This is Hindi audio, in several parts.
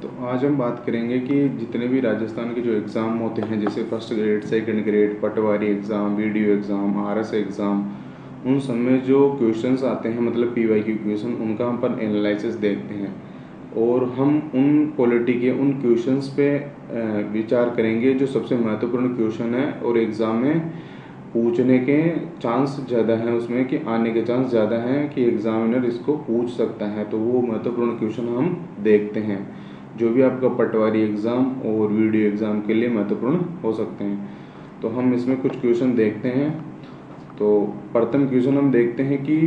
तो आज हम बात करेंगे कि जितने भी राजस्थान के जो एग्ज़ाम होते हैं, जैसे first grade, second grade, patwari exam, video exam, RS exam, उन सब में जो क्वेश्चंस आते हैं, मतलब पीवाईक्यू क्वेश्चन, उनका हम पर एनालिसिस देखते हैं और हम उन पॉलिटी के उन क्वेश्चंस पे विचार करेंगे जो सबसे महत्वपूर्ण क्वेश्चन है और एग्ज़ाम में पूछने के चांस ज़्यादा हैं, उसमें कि आने के चांस ज़्यादा हैं कि एग्ज़ामिनर इसको पूछ सकता है। तो वो महत्वपूर्ण क्वेश्चन हम देखते हैं जो भी आपका पटवारी एग्ज़ाम और वीडियो एग्ज़ाम के लिए महत्वपूर्ण हो सकते हैं। तो हम इसमें कुछ क्वेश्चन देखते हैं। तो प्रथम क्वेश्चन हम देखते हैं कि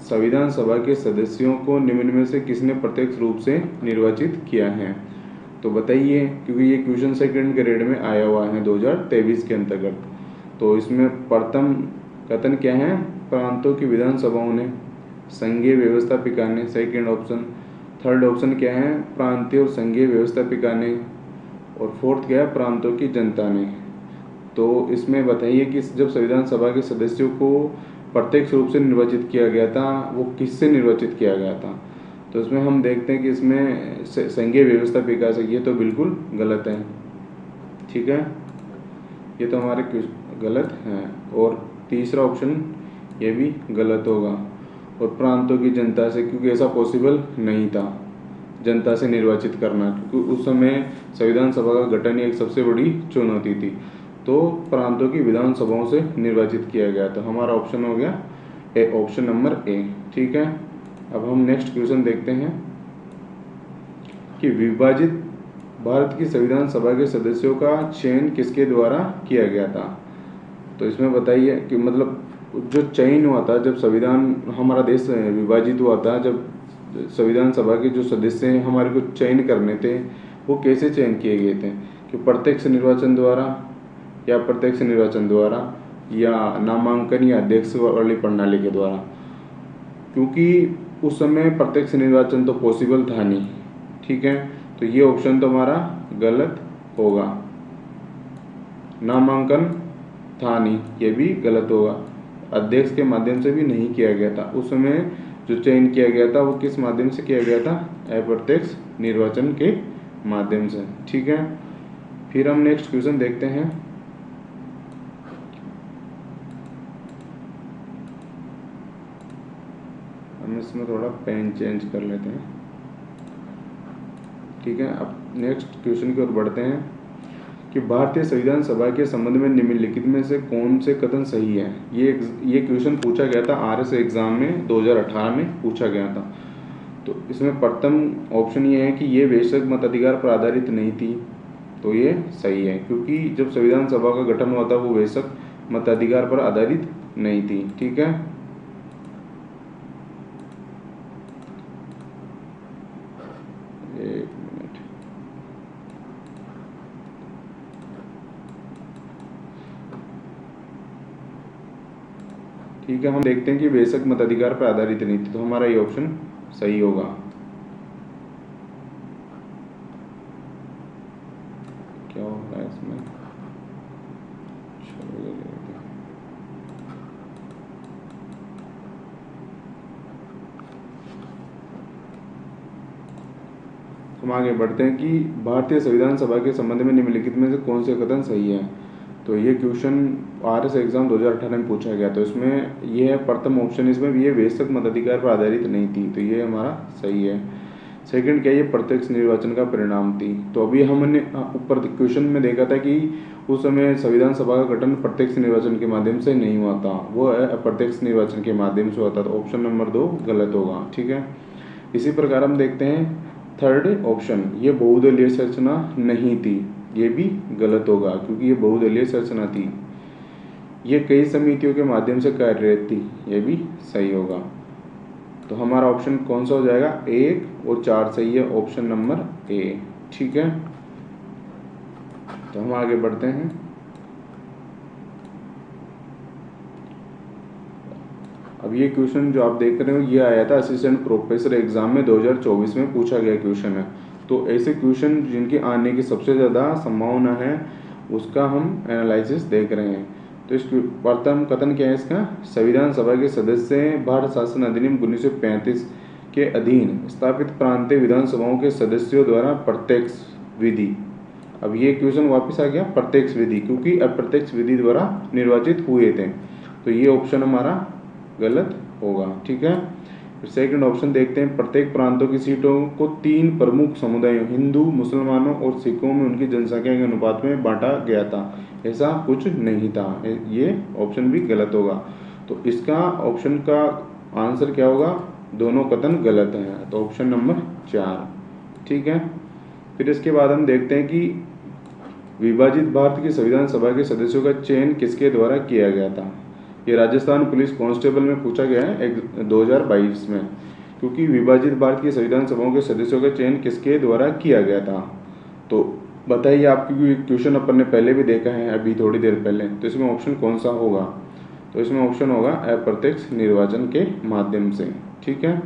संविधान सभा के सदस्यों को निम्न में से किसने प्रत्यक्ष रूप से निर्वाचित किया है। तो बताइए, क्योंकि ये क्वेश्चन सेकंड ग्रेड में आया हुआ है 2023 के अंतर्गत। तो इसमें प्रथम कथन क्या है, प्रांतों की विधानसभाओं ने, संघीय व्यवस्थापिका ने, सेकंड ऑप्शन। थर्ड ऑप्शन क्या है, प्रांतीय और संघीय व्यवस्थापिका ने, और फोर्थ क्या है, प्रांतों की जनता ने। तो इसमें बताइए कि जब संविधान सभा के सदस्यों को प्रत्यक्ष रूप से निर्वाचित किया गया था, वो किससे निर्वाचित किया गया था। तो इसमें हम देखते हैं कि इसमें संघीय व्यवस्थापिका से, ये तो बिल्कुल गलत है, ठीक है, ये तो हमारे गलत हैं। और तीसरा ऑप्शन ये भी गलत होगा। और प्रांतों की जनता से, क्योंकि ऐसा पॉसिबल नहीं था जनता से निर्वाचित करना, क्योंकि उस समय संविधान सभा का गठन एक सबसे बड़ी चुनौती थी। तो प्रांतों की विधानसभाओं से निर्वाचित किया गया। तो हमारा ऑप्शन हो गया ए, ऑप्शन नंबर ए, ठीक है। अब हम नेक्स्ट क्वेश्चन देखते हैं कि विभाजित भारत की संविधान सभा के सदस्यों का चयन किसके द्वारा किया गया था। तो इसमें बताइए कि मतलब जो चयन हुआ था, जब संविधान हमारा देश विभाजित हुआ था, जब संविधान सभा के जो सदस्य हैं हमारे को चयन करने थे, वो कैसे चयन किए गए थे, कि प्रत्यक्ष निर्वाचन द्वारा या प्रत्यक्ष निर्वाचन द्वारा या नामांकन या अध्यक्ष वाली प्रणाली के द्वारा। क्योंकि उस समय प्रत्यक्ष निर्वाचन तो पॉसिबल था नहीं, ठीक है। तो ये ऑप्शन तो हमारा गलत होगा, नामांकन था नहीं, ये भी गलत होगा। अध्यक्ष के माध्यम से भी नहीं किया गया था। उस समय जो चयन किया गया था वो किस माध्यम से किया गया था, अप्रत्यक्ष निर्वाचन के माध्यम से, ठीक है। फिर हम नेक्स्ट क्वेश्चन देखते हैं। हम इसमें थोड़ा पेन चेंज कर लेते हैं, ठीक है। अब नेक्स्ट क्वेश्चन की ओर बढ़ते हैं कि भारतीय संविधान सभा के संबंध में निम्नलिखित में से कौन से कथन सही है। ये क्वेश्चन पूछा गया था आरएस एग्जाम में 2018 में पूछा गया था। तो इसमें प्रथम ऑप्शन ये है कि ये बेशक मताधिकार पर आधारित नहीं थी। तो ये सही है, क्योंकि जब संविधान सभा का गठन हुआ था वो बेशक मताधिकार पर आधारित नहीं थी, ठीक है। एक मिनट, ठीक है। हम देखते हैं कि बेशक मताधिकार पर आधारित नहीं थी, तो हमारा ये ऑप्शन सही होगा। क्या हो रहा है इसमें, हम आगे बढ़ते हैं कि भारतीय संविधान सभा के संबंध में निम्नलिखित में से कौन से कथन सही है। तो ये क्वेश्चन आरएस एग्जाम 2018 में पूछा गया। तो इसमें ये है प्रथम ऑप्शन, इसमें ये बेशक मताधिकार पर आधारित नहीं थी, तो ये हमारा सही है। सेकंड क्या, ये प्रत्यक्ष निर्वाचन का परिणाम थी। तो अभी हमने ऊपर क्वेश्चन में देखा था कि उस समय संविधान सभा का गठन प्रत्यक्ष निर्वाचन के माध्यम से नहीं हुआ था, वो अप्रत्यक्ष निर्वाचन के माध्यम से हुआ था। तो ऑप्शन नंबर 2 गलत होगा, ठीक है। इसी प्रकार हम देखते हैं थर्ड ऑप्शन, ये बहुदलीय संरचना नहीं थी, ये भी गलत होगा, क्योंकि ये बहुदलीय संरचना थी। ये कई समितियों के माध्यम से कार्यरत थी, ये भी सही होगा। तो हमारा ऑप्शन कौन सा हो जाएगा, 1 और 4 सही है, ऑप्शन नंबर ए, ठीक है। तो हम आगे बढ़ते हैं। अब ये क्वेश्चन जो आप देख रहे हो ये आया था असिस्टेंट प्रोफेसर एग्जाम में 2024 में पूछा गया क्वेश्चन है। तो ऐसे क्वेश्चन जिनके आने की सबसे ज़्यादा संभावना है उसका हम एनालिसिस देख रहे हैं। तो इस प्रथम कथन क्या है इसका, संविधान सभा के सदस्य भारत शासन अधिनियम 1935 के अधीन स्थापित प्रांतीय विधानसभाओं के सदस्यों द्वारा प्रत्यक्ष विधि। अब ये क्वेश्चन वापस आ गया प्रत्यक्ष विधि, क्योंकि अप्रत्यक्ष विधि द्वारा निर्वाचित हुए थे, तो ये ऑप्शन हमारा गलत होगा। ठीक है, फिर सेकंड ऑप्शन देखते हैं। प्रत्येक प्रांतों की सीटों को 3 प्रमुख समुदायों हिंदू, मुसलमानों और सिखों में उनकी जनसंख्या के अनुपात में बांटा गया था। ऐसा कुछ नहीं था, ये ऑप्शन भी गलत होगा। तो इसका ऑप्शन का आंसर क्या होगा? दोनों कथन गलत हैं, तो ऑप्शन नंबर 4। ठीक है, फिर इसके बाद हम देखते हैं कि विभाजित भारत की संविधान सभा के सदस्यों का चयन किसके द्वारा किया गया था। ये राजस्थान पुलिस कांस्टेबल में पूछा गया है 2022 में, क्योंकि विभाजित भारत की संविधान सभाओं के सदस्यों का चयन किसके द्वारा किया गया था। तो बताइए आप, क्योंकि क्वेश्चन अपन ने पहले भी देखा है अभी थोड़ी देर पहले, तो इसमें ऑप्शन कौन सा होगा? तो इसमें ऑप्शन होगा अप्रत्यक्ष निर्वाचन के माध्यम से। ठीक है,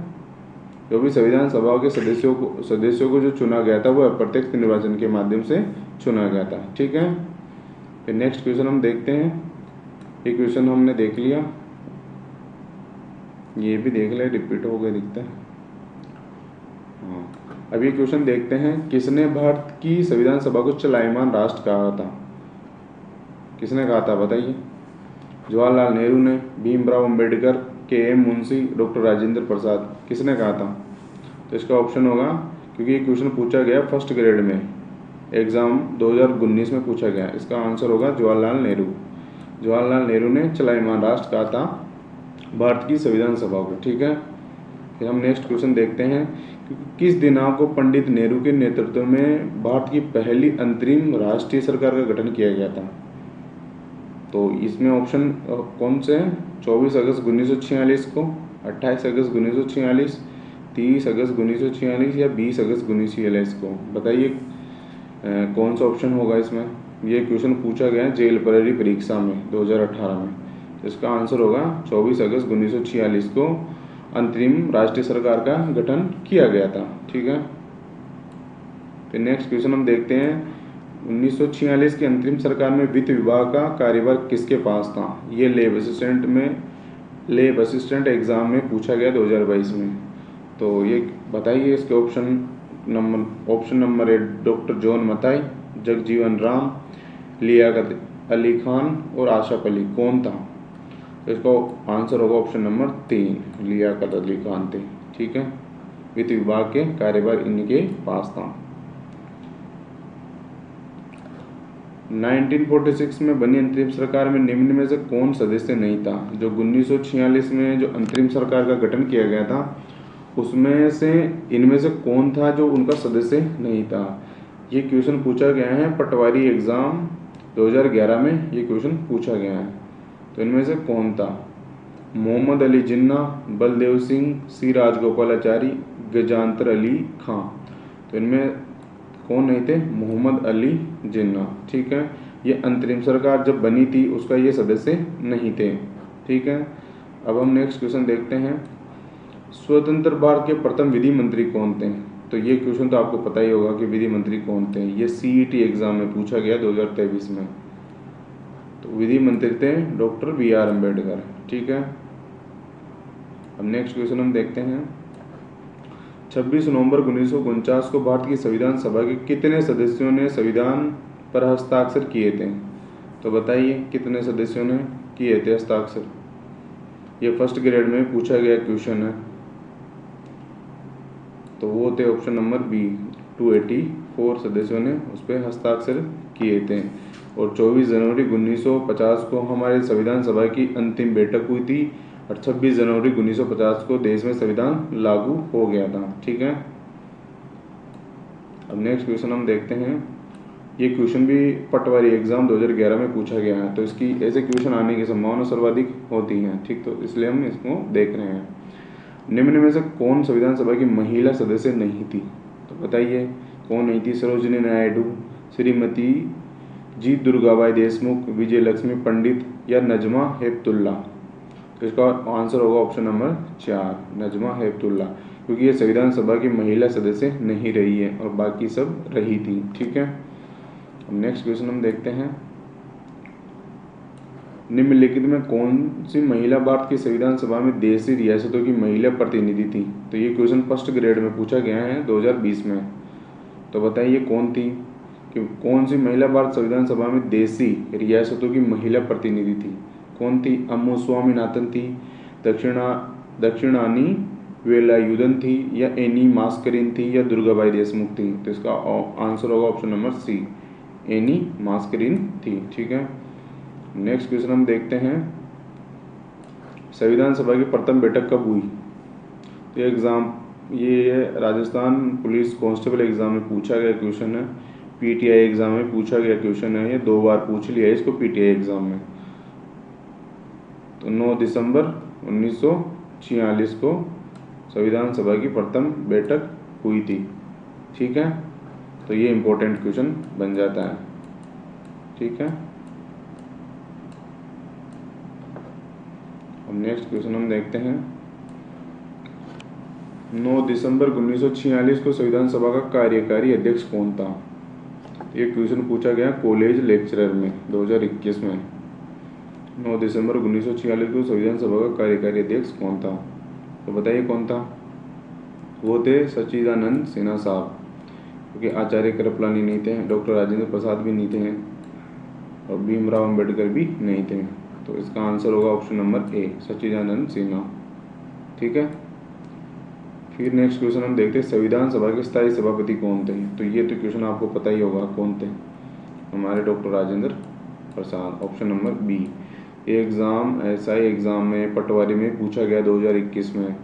जो भी संविधान सभाओं के सदस्यों को जो चुना गया था वो अप्रत्यक्ष निर्वाचन के माध्यम से चुना गया था। ठीक है, फिर नेक्स्ट क्वेश्चन हम देखते हैं। ये क्वेश्चन हमने देख लिया, ये भी देख लिया, रिपीट हो गया दिखता है। हाँ, अब ये क्वेश्चन देखते हैं। किसने भारत की संविधान सभा को चलायमान राष्ट्र कहा था? किसने कहा था बताइए? जवाहरलाल नेहरू ने, भीमराव अंबेडकर, के एम मुंशी, डॉक्टर राजेंद्र प्रसाद, किसने कहा था? तो इसका ऑप्शन होगा, क्योंकि ये क्वेश्चन पूछा गया फर्स्ट ग्रेड में एग्जाम 2019 में पूछा गया, इसका आंसर होगा जवाहरलाल नेहरू। जवाहरलाल नेहरू ने चलायमान राष्ट्र कहा था भारत की संविधान सभा को। ठीक है, फिर हम नेक्स्ट क्वेश्चन देखते हैं। किस दिनांक को पंडित नेहरू के नेतृत्व में भारत की पहली अंतरिम राष्ट्रीय सरकार का गठन किया गया था? तो इसमें ऑप्शन कौन से हैं? 24 अगस्त 1946 को, 28 अगस्त 1946, 30 अगस्त 1946 या 20 अगस्त 1946 को। बताइए कौन सा ऑप्शन होगा इसमें? ये क्वेश्चन पूछा गया जेल प्रहरी परीक्षा में 2018 में, तो इसका आंसर होगा 24 अगस्त 1946 को अंतरिम राष्ट्रीय सरकार का गठन किया गया था। ठीक है, फिर नेक्स्ट क्वेश्चन हम देखते हैं। 1946 की अंतरिम सरकार में वित्त विभाग का कार्यभार किसके पास था? ये लेब असिस्टेंट एग्जाम में पूछा गया 2022 में। तो ये बताइए इसके option number 1 doctor John Mathai, Jagjivan Ram, Liaquat Ali Khan और आशफ अली, कौन था? तो इसका आंसर होगा ऑप्शन नंबर 3, लियाकत अली खान थे। ठीक है, वित्त विभाग के कार्यभार इनके पास था। 1946 में बनी अंतरिम सरकार में निम्न में से कौन सदस्य नहीं था? जो 1946 में जो अंतरिम सरकार का गठन किया गया था उसमें से इनमें से कौन था जो उनका सदस्य नहीं था? ये क्वेश्चन पूछा गया है पटवारी एग्जाम 2011 में, ये क्वेश्चन पूछा गया है। तो इनमें से कौन था? मोहम्मद अली जिन्ना, बलदेव सिंह, सी राजगोपालाचारी, गजानतर अली खां। तो इनमें कौन नहीं थे? मोहम्मद अली जिन्ना। ठीक है, ये अंतरिम सरकार जब बनी थी उसका ये सदस्य नहीं थे। ठीक है, अब हम नेक्स्ट क्वेश्चन देखते हैं। स्वतंत्र भारत के प्रथम विधि मंत्री कौन थे? तो ये क्वेश्चन तो आपको पता ही होगा कि विधि मंत्री कौन थे। ये सीईटी एग्जाम में पूछा गया 2023 में। तो विधि मंत्री थे डॉक्टर BR अम्बेडकर। ठीक है, अब नेक्स्ट क्वेश्चन हम देखते हैं। 26 नवंबर 1949 को भारत की संविधान सभा के कितने सदस्यों ने संविधान पर हस्ताक्षर किए थे? तो बताइए कितने सदस्यों ने किए थे हस्ताक्षर? ये फर्स्ट ग्रेड में पूछा गया क्वेश्चन है। तो वो थे ऑप्शन नंबर बी, 284 सदस्यों ने उस पर हस्ताक्षर किए थे। और 24 जनवरी 1950 को हमारे संविधान सभा की अंतिम बैठक हुई थी और 26 जनवरी 1950 को देश में संविधान लागू हो गया था। ठीक है, अब नेक्स्ट क्वेश्चन हम देखते हैं। ये क्वेश्चन भी पटवारी एग्जाम 2011 में पूछा गया है, तो इसकी ऐसे क्वेश्चन आने की संभावना सर्वाधिक होती है। ठीक, तो इसलिए हम इसको देख रहे हैं। निम्न में से कौन संविधान सभा की महिला सदस्य नहीं थी? तो बताइए कौन नहीं थी? सरोजिनी नायडू, श्रीमती जी दुर्गाबाई देशमुख, विजय लक्ष्मी पंडित या नजमा हेपतुल्ला। तो इसका आंसर होगा ऑप्शन नंबर 4, नजमा हेपतुल्ला, क्योंकि ये संविधान सभा की महिला सदस्य नहीं रही है और बाकी सब रही थी। ठीक है, अब नेक्स्ट क्वेश्चन हम देखते हैं। निम्नलिखित में कौन सी महिला भारत की संविधान सभा में देशी रियासतों की महिला प्रतिनिधि थी? तो ये क्वेश्चन फर्स्ट ग्रेड में पूछा गया है 2020 में। तो बताइए कौन थी, कि कौन सी महिला भारत संविधान सभा में देशी रियासतों की महिला प्रतिनिधि थी? कौन थी? अम्मू स्वामीनाथन थी, दक्षिणानी वेलायुधन थी, या एनी मास्करिन थी, या दुर्गाबाई देशमुख थी? तो इसका आंसर होगा ऑप्शन नंबर सी, एनी मास्करिन थी। ठीक है, नेक्स्ट क्वेश्चन हम देखते हैं, संविधान सभा की प्रथम बैठक कब हुई? तो ये राजस्थान पुलिस कांस्टेबल एग्जाम में पूछा गया क्वेश्चन है, पीटीआई एग्जाम में पूछा गया क्वेश्चन है, ये 2 बार पूछ लिया है इसको पीटीआई एग्जाम में। तो 9 दिसंबर 1946 को संविधान सभा की प्रथम बैठक हुई थी। ठीक है, तो ये इंपॉर्टेंट क्वेश्चन बन जाता है। ठीक है, अब नेक्स्ट क्वेश्चन हम देखते हैं, 9 दिसंबर 1946 को संविधान सभा का कार्यकारी अध्यक्ष कौन था? ये क्वेश्चन पूछा गया कॉलेज लेक्चरर में 2021 में। 9 दिसंबर 1946 को संविधान सभा का कार्यकारी अध्यक्ष कौन था? तो बताइए कौन था? वो थे सच्चिदानंद सिन्हा साहब, क्योंकि आचार्य कृपलानी नहीं थे, डॉक्टर राजेंद्र प्रसाद भी नहीं थे, और भीमराव अंबेडकर भी नहीं थे। तो इसका आंसर होगा ऑप्शन नंबर ए, सच्चिदानंद सिन्हा। ठीक है, फिर नेक्स्ट क्वेश्चन हम देखते हैं, संविधान सभा के स्थायी सभापति कौन थे? तो ये तो क्वेश्चन आपको पता ही होगा कौन थे, हमारे doctor Rajendra Prasad, option number B. ये एग्ज़ाम एसआई एग्ज़ाम में पटवारी में पूछा गया 2021 में,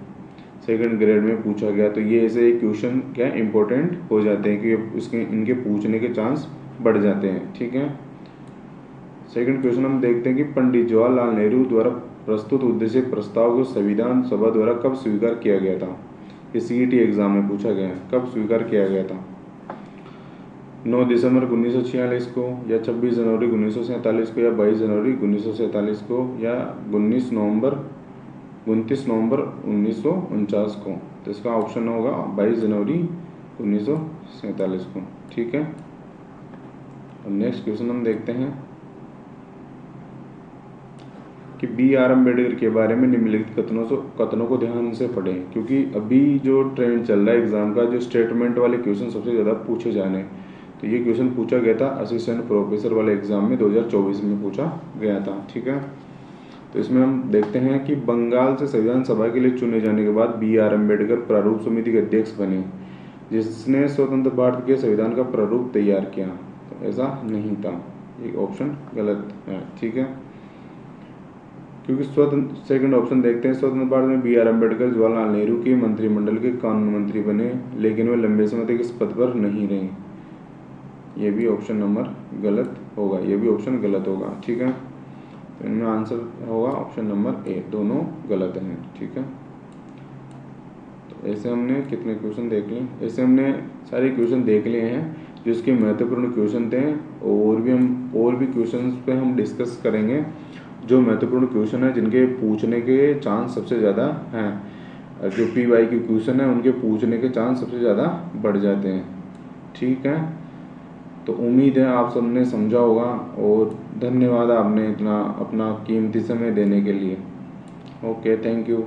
सेकंड ग्रेड में पूछा गया। तो ये ऐसे क्वेश्चन क्या इंपॉर्टेंट हो जाते हैं कि उसके इनके पूछने के चांस बढ़ जाते हैं। ठीक है, सेकंड क्वेश्चन हम देखते हैं कि पंडित जवाहरलाल नेहरू द्वारा प्रस्तुत उद्देश्य प्रस्ताव को संविधान सभा द्वारा कब स्वीकार किया गया था? ये सीईटी एग्जाम में पूछा गया है, कब स्वीकार किया गया था? 9 दिसंबर 1946 को, या 26 जनवरी 1947 को, या 22 जनवरी 1947 को, या 29 नवंबर 1949 को? तो इसका ऑप्शन होगा 22 जनवरी 1947 को। ठीक है, अब नेक्स्ट क्वेश्चन हम देखते हैं कि बी आर अम्बेडकर के बारे में निम्नलिखित कथनों को ध्यान से पढ़ें, क्योंकि अभी जो ट्रेंड चल रहा है एग्जाम का, जो स्टेटमेंट वाले क्वेश्चन सबसे ज़्यादा पूछे जाने। तो ये क्वेश्चन पूछा गया था असिस्टेंट प्रोफेसर वाले एग्जाम में 2024 में पूछा गया था। ठीक है, तो इसमें हम देखते हैं कि बंगाल से संविधान सभा के लिए चुने जाने के बाद बी आर अम्बेडकर प्रारूप समिति के अध्यक्ष बने, जिसने स्वतंत्र भारत के संविधान का प्रारूप तैयार किया। तो ऐसा नहीं था, ये ऑप्शन गलत है। ठीक है, क्योंकि सेकंड ऑप्शन देखते हैं, स्वतंत्र भारत में बी आर अम्बेडकर जवाहरलाल नेहरू के मंत्रिमंडल के कानून मंत्री बने, लेकिन वे लंबे समय तक इस पद पर नहीं रहे। ये भी ऑप्शन नंबर गलत होगा, ये भी ऑप्शन गलत होगा। ठीक है, तो इनमें आंसर होगा ऑप्शन नंबर ए, दोनों गलत हैं। ठीक है, तो ऐसे हमने कितने क्वेश्चन देख लिए? ऐसे हमने सारे क्वेश्चन देख लिए हैं जो इसके महत्वपूर्ण क्वेश्चन थे, और भी क्वेश्चन पे हम डिस्कस करेंगे जो महत्वपूर्ण क्वेश्चन है, जिनके पूछने के चांस सबसे ज़्यादा हैं। जो पीवाई के क्वेश्चन है उनके पूछने के चांस सबसे ज़्यादा बढ़ जाते हैं। ठीक है, तो उम्मीद है आप सबने समझा होगा, और धन्यवाद आपने इतना अपना कीमती समय देने के लिए। Okay, thank you.